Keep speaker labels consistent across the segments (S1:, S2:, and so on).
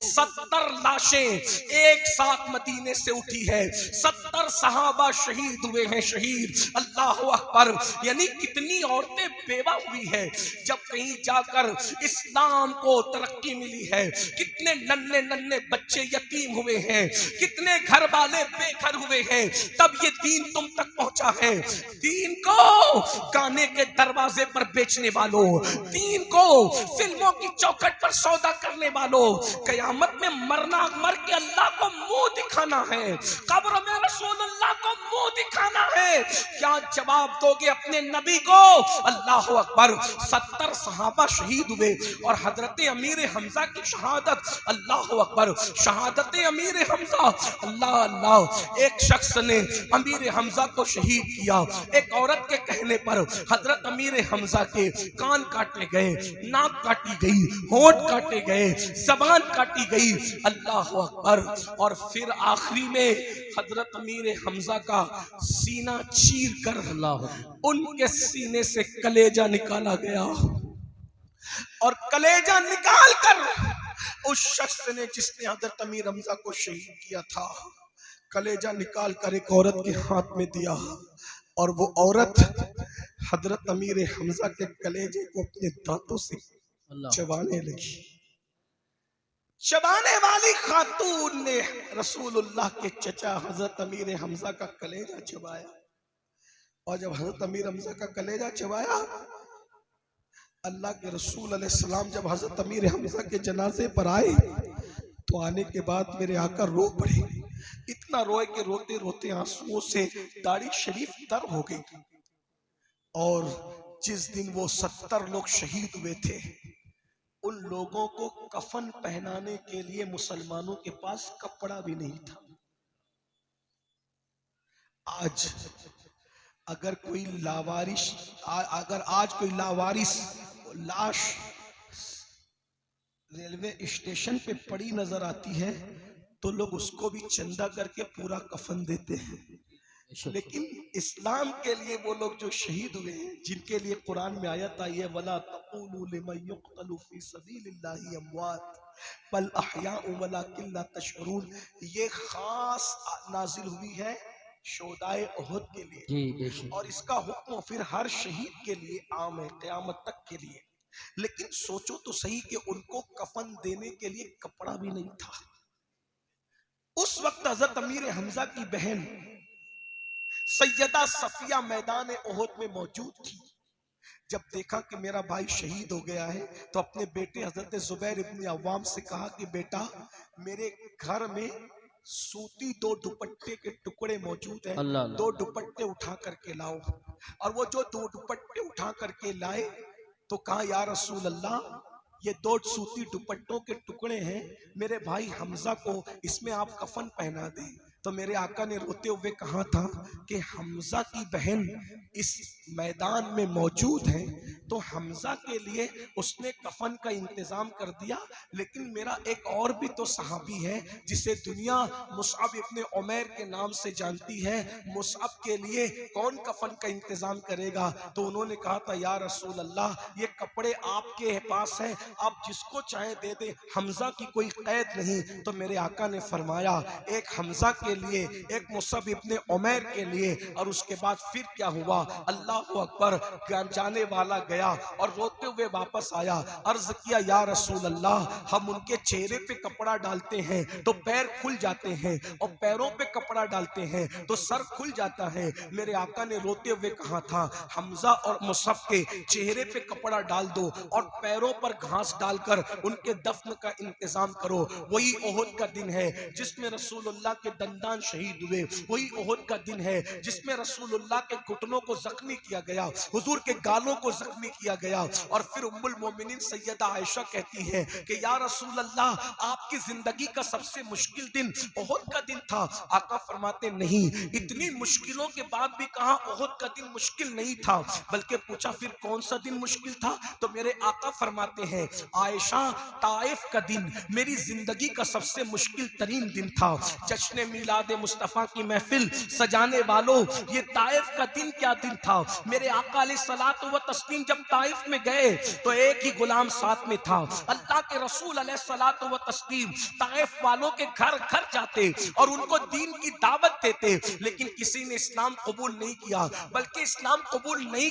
S1: 70 लाशें एक साथ मदीने से उठी है, 70 सहाबा शहीद हुए हैं, शहीद। अल्लाह अकबर। यानी कितनी औरतें बेवा हुई है जब कहीं जाकर इस्लाम को तरक्की मिली है, कितने नन्हे नन्हे बच्चे यतीम हुए हैं, कितने घर वाले बेघर हुए हैं, तब ये दीन तुम तक पहुंचा है। दीन को गाने के दरवाजे पर बेचने वालों, दीन को फिल्मों की चौखट पर सौदा करने वालों, कयामत में मरना, मर के अल्लाह को मुंह दिखाना है, कब्र में रसूलुल्लाह को मुंह दिखाना है, क्या जवाब दोगे अपने नबी को? अल्लाह अकबर। 70 सहाबा शहीद हुए और हजरत अमीर हमजा की शहादत, अल्लाह अकबर, शहादत अमीर हमजा, अल्लाह अल्लाह। एक शख्स ने अमीर हमजा को शहीद किया। एक औरत के कहने पर हजरत अमीर हमजा के कान काटे गए, नाक काटी गई, होंठ काटे गए, जबान काटी गई, अल्लाह अकबर। और फिर आखिरी में हजरत अमीर हमजा का सीना चीर कर उनके सीने से कलेजा निकाला गया, और कलेजा निकाल कर उस शख्स ने जिसने हजरत अमीर हमजा को शहीद किया था, कलेजा निकाल कर एक औरत के हाथ में दिया, और वो औरत हजरत अमीर हमजा के कलेजे को अपने दांतों से चबाने लगी। चबाने वाली खातून ने रसूलुल्लाह के चचा हजरत अमीर हमजा का कलेजा चबाया, और जब हजरत अमीर हमजा का कलेजा चबाया, अल्लाह के रसूल अलैहिस्सलाम जब हजरत अमीर हमजा के जनाजे पर आए तो आने के बाद मेरे आका रो पड़े। इतना रोए कि रोते रोते आंसुओं से दाढ़ी शरीफ तर हो गई। और जिस दिन वो 70 लोग शहीद हुए थे, उन लोगों को कफन पहनाने के लिए मुसलमानों के पास कपड़ा भी नहीं था। आज अगर कोई लावारिस, अगर आज कोई लावारिस लाश रेलवे स्टेशन पे पड़ी नजर आती है तो लोग उसको भी चंदा करके पूरा कफन देते हैं। लेकिन इस्लाम के लिए वो लोग जो शहीद हुए हैं, जिनके लिए कुरान में आयत आई है, वला तक़ूलू लिमन युक़तलू फ़ी सबीलिल्लाहि अमवात बल अहयाउ वलाकिन ला तशऊरून, ये खास नाजिल हुई है शोदाए उहद के लिए, और इसका हुक्म फिर हर शहीद के लिए आम है क़यामत तक के लिए। लेकिन सोचो तो सही कि उनको कफन देने के लिए कपड़ा भी नहीं था। उस वक्त हजरत अमीर हमजा की बहन सैयदा सफिया मैदान उहद में मौजूद थी। जब देखा कि मेरा भाई शहीद हो गया है तो अपने बेटे हजरत जुबैर इब्न अव्वाम से कहा कि बेटा, मेरे घर में सूती 2 दुपट्टे के टुकड़े मौजूद हैं, 2 दुपट्टे उठा करके लाओ। और वो जो 2 दुपट्टे उठा करके लाए तो कहा, या रसूल अल्लाह, ये 2 सूती दुपट्टों के टुकड़े हैं, मेरे भाई हमजा को इसमें आप कफन पहना दें। तो मेरे आका ने रोते हुए कहा था कि हमजा की बहन इस मैदान में मौजूद है तो हमजा के लिए उसने कफन का इंतजाम कर दिया, लेकिन मेरा एक और भी तो सहाबी है जिसे दुनिया मुसअब इब्न उमैर के नाम से जानती है, मुसअब के लिए कौन कफन का इंतजाम करेगा? तो उन्होंने कहा था, या रसूल अल्लाह, ये कपड़े आपके पास हैं, आप जिसको चाहे दे दे, हमजा की कोई कैद नहीं। तो मेरे आका ने फरमाया, एक हमजा के लिए, एक मुसअब इब्न उमैर के लिए। और उसके बाद फिर क्या हुआ, अल्लाह अकबर, जाने वाला गया और रोते हुए वापस आया। अर्ज किया, या रसूल अल्लाह, हम उनके चेहरे पे कपड़ा डालते हैं तो पैर खुल जाते हैं, और पैरों पे कपड़ा डालते हैं तो सर खुल जाता है। मेरे आका ने रोते हुए कहा था, हमजा और मुसअब के चेहरे पे कपड़ा डाल दो और पैरों पर घास डालकर उनके दफन का इंतजाम करो। वही ओहद का दिन है जिसमें रसूलुल्लाह के दंदान शहीद हुए, वही ओहद का दिन है जिसमें रसूलुल्लाह के घुटनों को जख्मी किया गया, हुजूर के गालों को जख्मी किया गया। और फिर उम्मुल मोमिनीन सैयदा आयशा कहती है कि या रसूल अल्लाह, आपकी जिंदगी का सबसे मुश्किल दिन ओहद का दिन था। आका फरमाते, नहीं, इतनी मुश्किलों के बाद भी कहा ओहद का दिन मुश्किल नहीं था, बल्कि पूछा फिर कौन सा दिन मुश्किल था? तो मेरे आका फरमाते हैं, आयशा, ताइफ का दिन मेरी जिंदगी का सबसे मुश्किल तरीन दिन था। जश्न मिलाद मुस्तफ़ा की महफिल सजाने वालों, ये ताइफ का दिन क्या दिन था। मेरे आका अलैहिस्सलातु व तस्लीम जब ताइफ में गए तो एक ही गुलाम साथ में था। अल्लाह के रसूल अलैहिस्सलातु व तस्लीम ताइफ वालों के घर घर जाते और उनको दीन की दावत देते, लेकिन किसी ने इस्लाम कबूल नहीं किया। बल्कि इस्लाम कबूल नहीं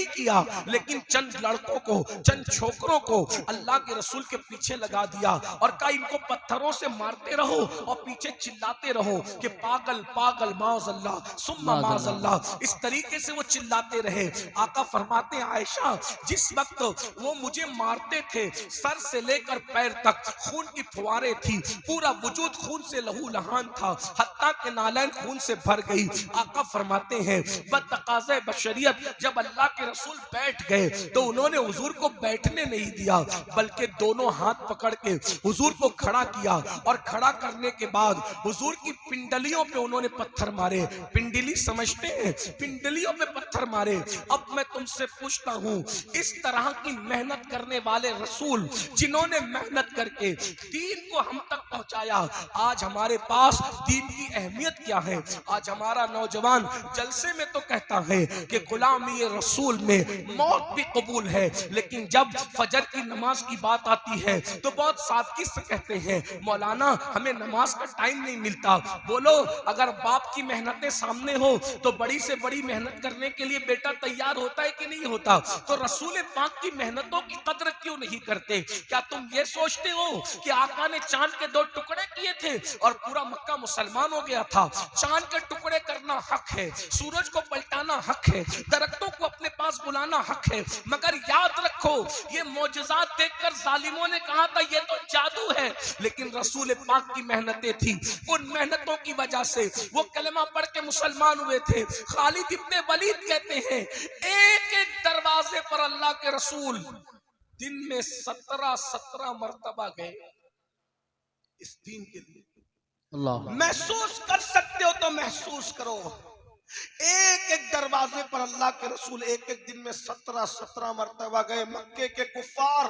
S1: किया, लेकिन चंद लड़कों को, चंद छोकरों को अल्लाह के रसूल के पीछे लगा दिया और कहा इनको पत्थरों से मारते रहो और पीछे चिल्लाते रहो कि पागल पागल माज़अल्लाह सुम्मा माज़अल्लाह। इस तरीके से वो चिल्लाते रहे। आका फरमाते हैं आयशा, जिस वक्त वो मुझे मारते थे सर से लेकर पैर तक खून की फुहारें थी, पूरा वजूद खून से लहू लहान था, हत्ता के नालैन खून से भर गई। आका फरमाते हैं बतकाज़े बशरियत जब अल्लाह के रसूल बैठ गए तो उन्होंने हुजूर को बैठने नहीं दिया, बल्कि दोनों हाथ पकड़ के हुजूर को खड़ा किया और खड़ा करने के बाद हुजूर की पिंडलियों पे उन्होंने पत्थर मारे। पिंडली समझते हैं, पिंडलियों पे पत्थर मारे। अब मैं तुमसे पूछता हूँ, इस तरह की मेहनत करने वाले रसूल जिन्होंने मेहनत करके दीन को हम तक पहुंचाया, आज हमारे पास दीन की अहमियत क्या है। आज हमारा नौजवान जलसे में तो कहता है कि गुलामी रसूल में मौत भी कबूल है, लेकिन जब फजर की नमाज की बात आती है तो बहुत सादगी से कहते हैं मौलाना हमें नमाज का टाइम नहीं मिलता। बोलो, अगर बाप की मेहनतें सामने हो तो बड़ी से बड़ी मेहनत करने के लिए बेटा तैयार होता है कि नहीं होता। तो रसूल पाक की मेहनतों की कदर क्यों नहीं करते। क्या तुम ये सोचते हो कि आका ने चांद के 2 टुकड़े किए थे और पूरा मक्का मुसलमान हो गया था। चांद के टुकड़े करना हक है, सूरज को पलटाना हक है, दरख्तों को अपने पास बुलाना हक है, मगर याद रखो ये मौजज़ात देखकर जालिमों ने कहा था ये तो जादू है, लेकिन रसूल पाक की मेहनतें थी। उन मेहनतों की वजह से वो कलमा पढ़ के मुसलमान हुए थे। खालिद इब्ने वलीद कहते हैं एक एक दरवाजे पर अल्लाह के रसूल दिन में 17 मर्तबा गए इस दीन के लिए। अल्लाह महसूस कर सकते हो तो महसूस करो। एक एक दरवाजे पर अल्लाह के रसूल एक एक दिन में 17 मर्तबा गए। मक्के के कुफार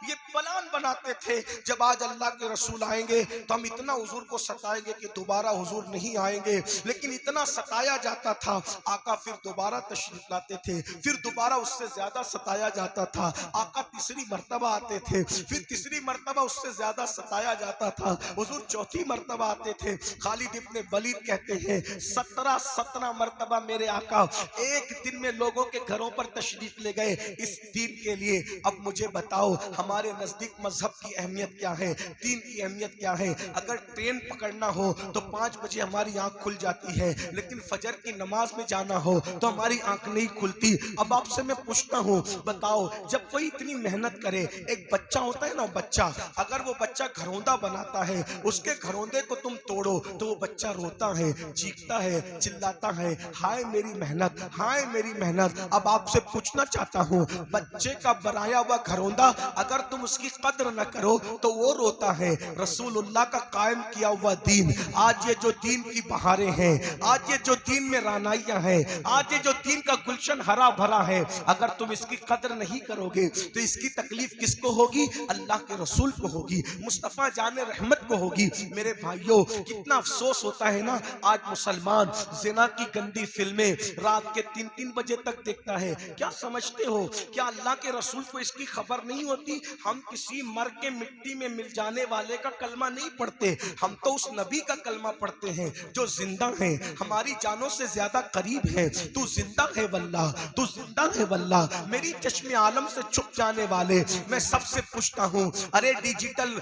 S1: ये प्लान बनाते थे जब आज अल्लाह के रसूल आएंगे तो हम इतना हुजूर को सताएंगे कि दोबारा हुजूर नहीं आएंगे, लेकिन इतना सताया जाता था आका फिर दोबारा तशरीफ लाते थे, फिर दोबारा उससे ज्यादा सताया जाता था। आका तीसरी मर्तबा आते थे, फिर तीसरी मर्तबा उससे ज्यादा सताया जाता था, हुजूर चौथी मर्तबा आते थे। खालिद इब्ने वलीद कहते हैं 17 मर्तबा मेरे आका एक दिन में लोगों के घरों पर तशरीफ ले गए इस दीन के लिए। अब मुझे बताओ हमारे नजदीक मजहब की अहमियत क्या है, दीन की अहमियत क्या है। अगर ट्रेन पकड़ना हो तो 5 बजे हमारी आंख खुल जाती है, लेकिन फजर की नमाज में जाना हो तो हमारी आंख नहीं खुलती। अब आपसे मैं पूछता हूँ, बताओ जब कोई इतनी मेहनत करे, एक बच्चा होता है ना बच्चा, अगर वो बच्चा घरौंदा बनाता है, उसके घरौंदे को तुम तोड़ो तो वो बच्चा रोता है, चीखता है, चिल्लाता है, हाय मेरी मेहनत, हाय मेरी मेहनत। अब आपसे पूछना चाहता हूँ, बच्चे का बनाया हुआ घरौंदा अगर तुम उसकी कद्र न करो तो वो रोता है। रसूलुल्लाह का कायम किया हुआ दीन, आज ये जो दीन की बहारें हैं, आज ये जो दीन में रानाइयां हैं, आज ये जो दीन का गुलशन हरा भरा है, अगर तुम इसकी कद्र नहीं करोगे तो इसकी तकलीफ किसको होगी? अल्लाह के रसूल को होगी, मुस्तफा जाने रहमत को होगी। मेरे भाइयों, कितना अफसोस होता है ना, आज मुसलमान जिना की गंदी फिल्में रात के 3-3 बजे तक देखता है। क्या समझते हो, क्या अल्लाह के रसूल को इसकी खबर नहीं होती? हम किसी मर के मिट्टी में मिल जाने वाले का कलमा नहीं पढ़ते, हम तो उस नबी का कलमा पढ़ते हैं जो जिंदा है, हमारी जानों से ज्यादा करीब है। तू जिंदा है वल्लाह, तू जिंदा है वल्लाह। मेरी चश्मे आलम से छुप जाने वाले, मैं सबसे पूछता हूँ, अरे डिजिटल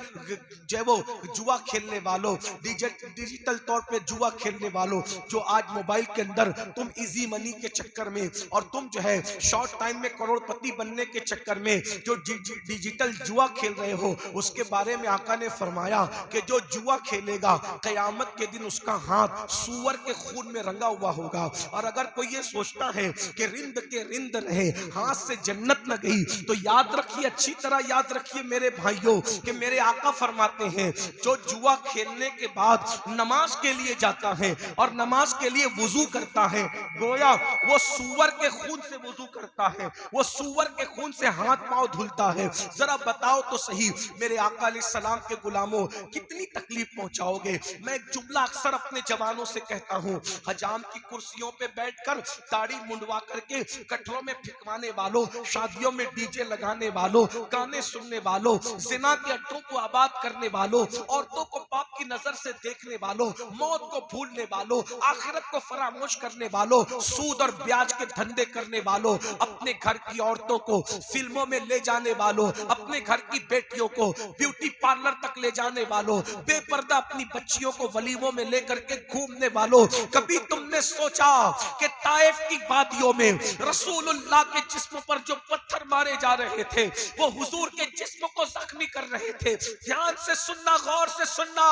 S1: जो वो जुआ खेलने वालों, डिजिटल तौर पे जुआ खेलने वालों, जो आज मोबाइल के अंदर तुम इजी मनी के चक्कर में और तुम जो है शॉर्ट टाइम में करोड़पति बनने के चक्कर में जो डिजिटल जुआ खेल रहे हो, उसके बारे में आका ने फरमाया कि जो जुआ खेलेगा कयामत के दिन उसका हाथ सूअर के खून में रंगा हुआ होगा। और अगर कोई ये सोचता है कि रिंद के रिंद रहे, हाथ से जन्नत न गई, तो याद रखिए, अच्छी तरह याद रखिए मेरे भाइयों कि मेरे आका फरमाते हैं जो जुआ खेलने के बाद नमाज के लिए जाता है और नमाज के लिए वुजू करता है गोया वो सूअर के खून से वजू करता है, वो सूअर के खून से हाथ पांव धुलता है। जरा बताओ तो सही मेरे आका अलैहिस्सलाम के गुलामों कितनी तकलीफ पहुंचाओगे। मैं एक जुमला अक्सर अपने जवानों से कहता हूं, हजाम की कुर्सियों पे बैठकर दाढ़ी मुंडवा करके कटरों में फिकवाने वालों, शादियों में डीजे लगाने वालों, गाने सुनने वालों, जिना के अड्डों को आबाद करने वालों, औरतों को पाप की नजर से देखने वालों, मौत को भूलने वालों, आखिरत को फरामोश करने वालों, सूद और ब्याज के धंधे करने वालों, अपने घर की औरतों को फिल्मों में ले जाने वालों, अपने घर की बेटियों को ब्यूटी पार्लर तक ले जाने वालों, बेपर्दा अपनी बच्चियों को वलीमों में लेकर के घूमने वालों, कभी तुमने सोचा कि ताइफ की वादियों में रसूलुल्लाह के जिस्म पर जो पत्थर मारे जा रहे थे वो हुजूर के जिस्म को जख्मी कर रहे थे। ध्यान से सुनना, गौर से सुनना,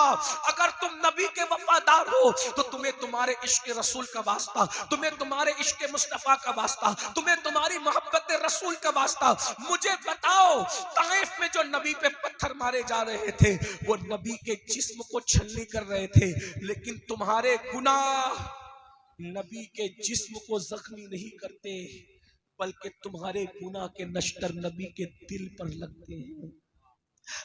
S1: अगर तुम नबी के वफादार हो तो तुम्हें तुम्हारे इश्क रसूल का वास्ता, तुम्हें तुम्हारे इश्क मुस्तफा का वास्ता, तुम्हें तुम्हारी मोहब्बत रसूल का वास्ता। मुझे बताओ ताइफ में जो नबी पे पत्थर मारे जा रहे थे वो नबी के जिस्म को छलनी कर रहे थे, लेकिन तुम्हारे गुनाह नबी के जिस्म को जख्मी नहीं करते, बल्कि तुम्हारे गुनाह के नश्तर नबी के दिल पर लगते हैं,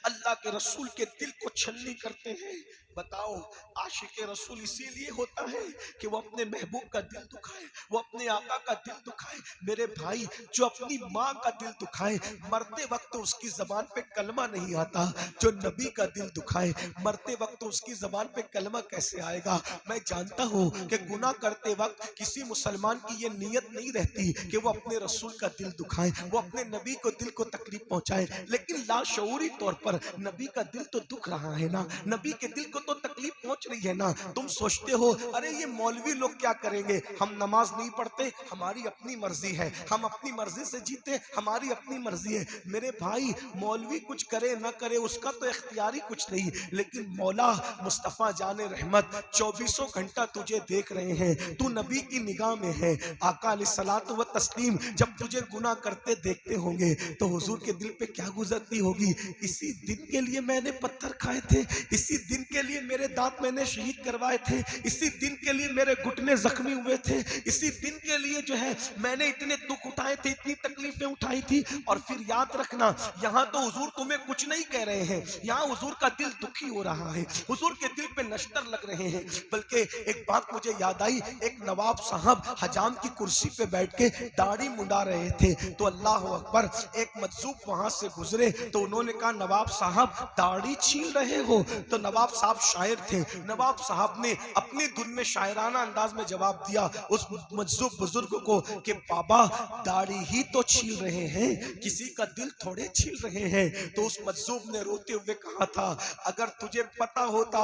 S1: अल्लाह के रसूल के दिल को छलनी करते हैं। बताओ आशिक रसूल इसीलिए होता है कि वो अपने महबूब का दिल दुखाए, वो अपने आका का दिल दुखाए। मेरे भाई जो अपनी माँ का दिल दुखाए, मरते वक्त तो उसकी जबान पे कलमा नहीं आता, जो नबी का दिल दुखाए मरते वक्त तो उसकी जबान पे कलमा कैसे आएगा। मैं जानता हूँ कि गुनाह करते वक्त किसी मुसलमान की ये नीयत नहीं रहती कि वो अपने रसूल का दिल दुखाए, वो अपने नबी को दिल को तकलीफ पहुंचाए, लेकिन लाशऊरी तौर पर नबी का दिल तो दुख रहा है ना, नबी के दिल को तो तकलीफ पहुंच रही है ना। तुम सोचते हो अरे ये मौलवी लोग क्या करेंगे, हम नमाज नहीं पढ़ते, हमारी अपनी मर्जी है, हम अपनी मर्जी से जीते, हमारी अपनी मर्जी है। मेरे भाई मौलवी कुछ करे ना करे उसका तो इख्तियारी कुछ नहीं, लेकिन मौला मुस्तफा जाने रहमत 24 घंटा तुझे देख रहे हैं, तू नबी की निगाह में है। आका अलैहिस्सलातु व तस्लीम जब तुझे गुनाह करते देखते होंगे तो हुजूर के दिल पे क्या गुजरती होगी, इसी दिन के लिए मैंने पत्थर खाए थे, इसी दिन के लिए मेरे दांत मैंने शहीद करवाए थे, इसी दिन के लिए मेरे घुटने जख्मी हुए थे, इसी दिन के लिए जो है मैंने इतने दुख उठाए थे, इतनी तकलीफें उठाई थी। और फिर याद रखना यहाँ तो हुजूर तुम्हें कुछ नहीं कह रहे हैं, यहाँ हुजूर का दिल दुखी हो रहा है, हुजूर के दिल पे नश्तर लग रहे हैं। बल्कि एक बात मुझे याद आई, एक नवाब साहब हजाम की कुर्सी पे बैठ के दाढ़ी मुंडा रहे थे, तो अल्लाह अकबर एक मजजूब वहां से गुजरे तो उन्होंने कहा नवाब साहब दाढ़ी छील रहे हो। तो नवाब साहब शायर थे, नवाब साहब ने अपनी धुन में शायराना अंदाज में जवाब दिया उस मजजूब बुजुर्ग को कि बाबा दाढ़ी ही तो छील रहे हैं, किसी का दिल थोड़े छील रहे हैं। तो उस मजजूब ने रोते हुए कहा था अगर तुझे पता होता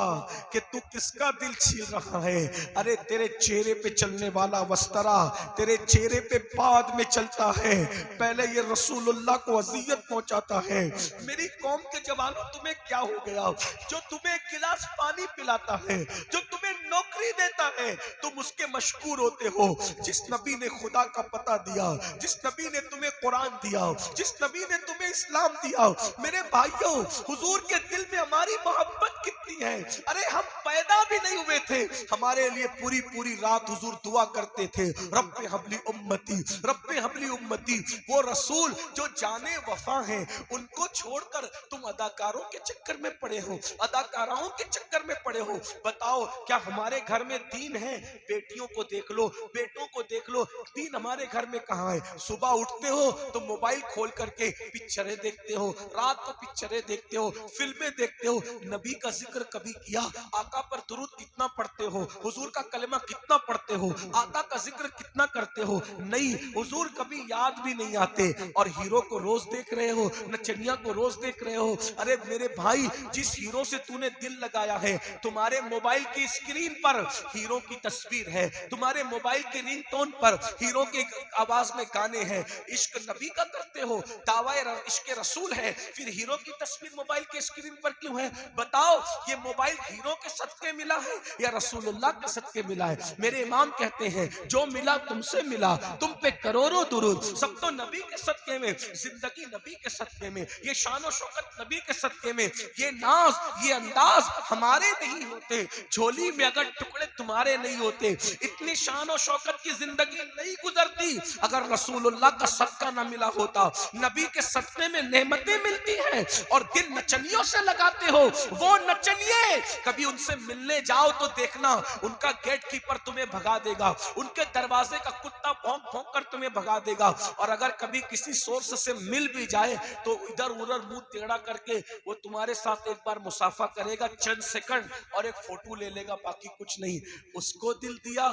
S1: कि तू किसका दिल छील रहा है, अरे तेरे चेहरे पे चलने वाला वस्तरा तेरे चेहरे पे बाद में चलता है, पहले ये रसूलुल्लाह को अजियत पहुंचाता है। मेरी कौम के जवानों तुम्हें क्या हो गया, जो तुम्हें एक गिलास पानी पिलाता है, जो तुम्हें नौकरी देता है, तुम उसके मशकूर होते हो। जिस नबी ने खुदा का पता दिया, जिस नबी ने तुम्हें कुरान दिया, जिस नबी ने तुम्हें इस्लाम दिया, मेरे भाइयों हुजूर के दिल में हमारी मोहब्बत कितनी है। अरे हम पैदा भी नहीं हुए थे, हमारे लिए पूरी पूरी रात हुजूर दुआ करते थे रब्बे हबली उम्मती, रब्बे हबली उम्मती। वो रसूल जो जाने वफा हैं उनको छोड़कर तुम अदाकारों के चक्कर में पड़े हो, अदाकाराओं के चक्कर में पड़े हो। बताओ क्या हमारे घर में दीन है? बेटियों को देख लो, बेटों को देख लो, दीन हमारे घर में कहाँ है? सुबह उठते हो तो मोबाइल खोल करके पिक्चरें देखते हो, रात को पिक्चरें देखते हो, फिल्में देखते हो। नबी का जिक्र कभी किया? आका पर दुरूद कितना पढ़ते हो? हुजूर का कलमा कितना पढ़ते हो? आका का जिक्र कितना करते हो? नहीं, हुजूर कभी याद भी नहीं आते। और हीरो को रोज देख रहे हो, नचनिया को रोज देख रहे हो। अरे मेरे भाई जिस हीरो से तूने दिल लगाया है, तुम्हारे मोबाइल की स्क्रीन पर हीरो की तस्वीर है, तुम्हारे मोबाइल के रिंगटोन पर हीरो की आवाज में गाने हैं। इश्क नबी का करते हो, दावा इश्क रसूल है, फिर हीरो की तस्वीर मोबाइल के स्क्रीन पर क्यों है? बताओ ये मोबाइल हीरो के सदके मिला है या रसूलुल्लाह के सदके मिला है? मेरे इमाम कहते हैं जो मिला तुमसे मिला, तुम पे करोड़ों दुरूद, सब तो नबी के सदके में, जिंदगी नबी के सदके में, ये शान और शौकत नबी के सदके में, ये नाज ये अंदाज हमारे नहीं होते, झोली में अगर टुकड़े तुम्हारे नहीं होते, इतनी शान और शौकत की जिंदगी नहीं गुजरती अगर रसूलुल्लाह का सदका ना मिला होता। नबी के सदके में नेमतें मिलती हैं और दिल नचनियों से लगाते हो, वो नचनिए कभी उनसे मिलने जाओ तो देखना उनका गेट कीपर तुम्हें भगा देगा, उनके दरवाजे का कुत्ता भौंक भौंक कर तुम्हें भगा देगा, और अगर कभी किसी सोर्स से मिल भी जाए तो इधर उधर मुंह टेढ़ा करके वो तुम्हारे साथ एक बार मुसाफा करेगा चंद सेकंड और एक फोटो ले लेगा, बाकी कुछ नहीं। उसको दिल दिया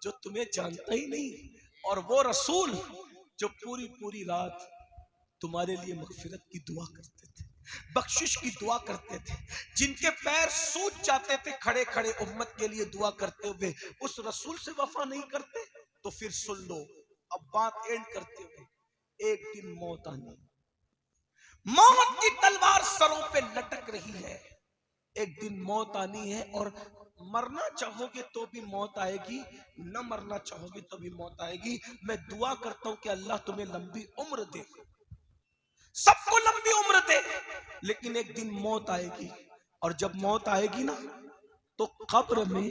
S1: जो तुम्हें जानता ही नहीं, और वो रसूल जो पूरी पूरी रात तुम्हारे लिए मगफिरत की दुआ करते थे, बख्शिश की दुआ करते थे, जिनके पैर सूज जाते थे खड़े खड़े उम्मत के लिए दुआ करते हुए, उस रसूल से वफा नहीं करते तो फिर सुन लो अब बात एंड करते हुए, एक दिन मौत आनी, मौत की तलवार सरों पे लटक रही है, एक दिन मौत आनी है, और मरना चाहोगे तो भी मौत आएगी, न मरना चाहोगे तो भी मौत आएगी। मैं दुआ करता हूं कि अल्लाह तुम्हें लंबी उम्र दे, सबको लंबी उम्र दे, लेकिन एक दिन मौत आएगी, और जब मौत आएगी ना तो कब्र में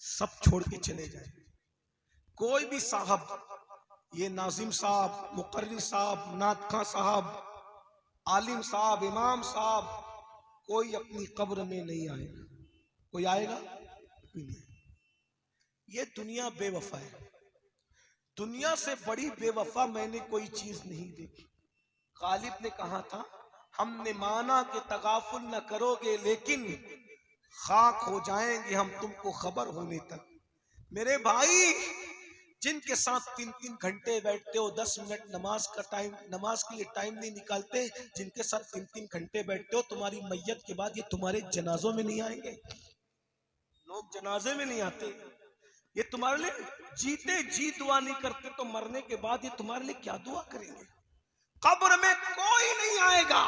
S1: सब छोड़ के चले जाए। कोई भी साहब, ये नाजिम साहब, मुकर्री साहब, नातखा साहब, आलिम साहब, इमाम साहब, कोई अपनी कब्र में नहीं आएगा। कोई आएगा? ये दुनिया बेवफा है, दुनिया से बड़ी बेवफा मैंने कोई चीज नहीं देखी। गालिब ने कहा था हमने माना कि तगाफुल न करोगे लेकिन खाक हो जाएंगे हम तुमको खबर होने तक। मेरे भाई, जिनके साथ 3-3 घंटे बैठते हो, 10 मिनट नमाज का टाइम, नमाज के लिए टाइम नहीं निकालते, जिनके साथ 3-3 घंटे बैठते हो, तुम्हारी मैयत के बाद ये तुम्हारे जनाजों में नहीं आएंगे, लोग जनाजे में नहीं आते, ये तुम्हारे लिए जीते जी दुआ नहीं करते तो मरने के बाद ये तुम्हारे लिए क्या दुआ करेंगे। कब्र में कोई नहीं आएगा,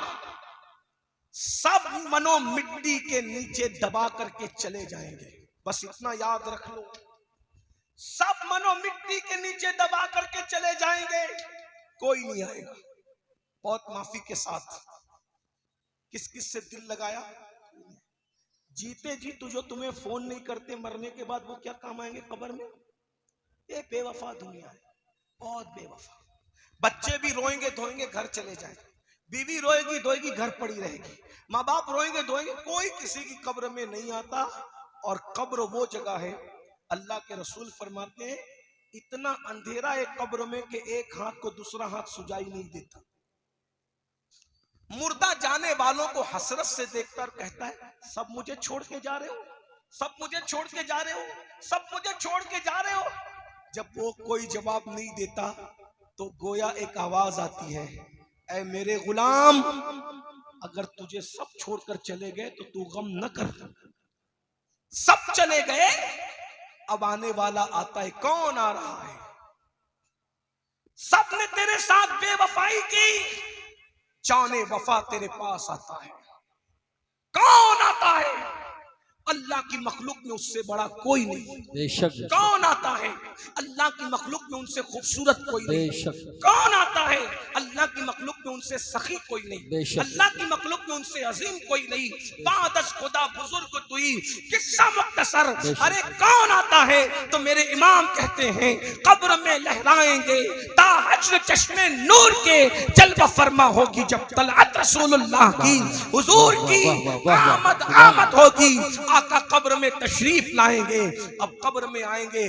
S1: सब मनो मिट्टी के नीचे दबा करके चले जाएंगे, बस इतना याद रख लो, सब मनो मिट्टी के नीचे दबा करके चले जाएंगे, कोई नहीं आएगा। बहुत माफी के साथ किस किस से दिल लगाया, जीते जी तो जो तुम्हें फोन नहीं करते मरने के बाद वो क्या काम आएंगे कब्र में। ये बेवफा दुनिया है, बहुत बेवफा। बच्चे भी रोएंगे धोएंगे घर चले जाएंगे, बीवी रोएगी धोएगी घर पड़ी रहेगी, माँ बाप रोएंगे धोएंगे, कोई किसी की कब्र में नहीं आता। और कब्र वो जगह है, अल्लाह के रसूल फरमाते हैं इतना अंधेरा है कब्र में कि एक हाथ को दूसरा हाथ सुझाई नहीं देता। मुर्दा जाने वालों को हसरत से देखकर कहता है सब मुझे छोड़ के जा रहे हो, सब मुझे छोड़ के जा रहे हो, सब मुझे छोड़ के जा रहे हो। जब वो कोई जवाब नहीं देता तो गोया एक आवाज आती है, ऐ मेरे गुलाम, अगर तुझे सब छोड़कर चले गए तो तू गम न कर, सब चले गए अब आने वाला आता है, कौन आ रहा है। सबने तेरे साथ बेवफाई की, जाने वफा तेरे पास आता है, कौन आता है। अल्लाह की मखलूक में उससे बड़ा कोई नहीं, बेशक। कौन आता है अल्लाह की मखलूक में उनसे खूबसूरत कोई नहीं, बेशक। कौन आता है अल्लाह की मखलूक में उनसे सखी कोई नहीं, बेशक। अल्लाह की मखलूक में उनसे अजीम कोई नहीं, बादस खुदा बुजुर्ग तुई, किस्सा मुख्तसर। अरे कौन आता है तो मेरे इमाम कहते हैं कब्र में लहराएंगे ता हश्र चश्मे नूर के, जलवा फरमा होगी जब तलअत रसूलुल्लाह की, हुजूर की आमद होगी, आका कब्र में तशरीफ लाएंगे। अब कब्र में आएंगे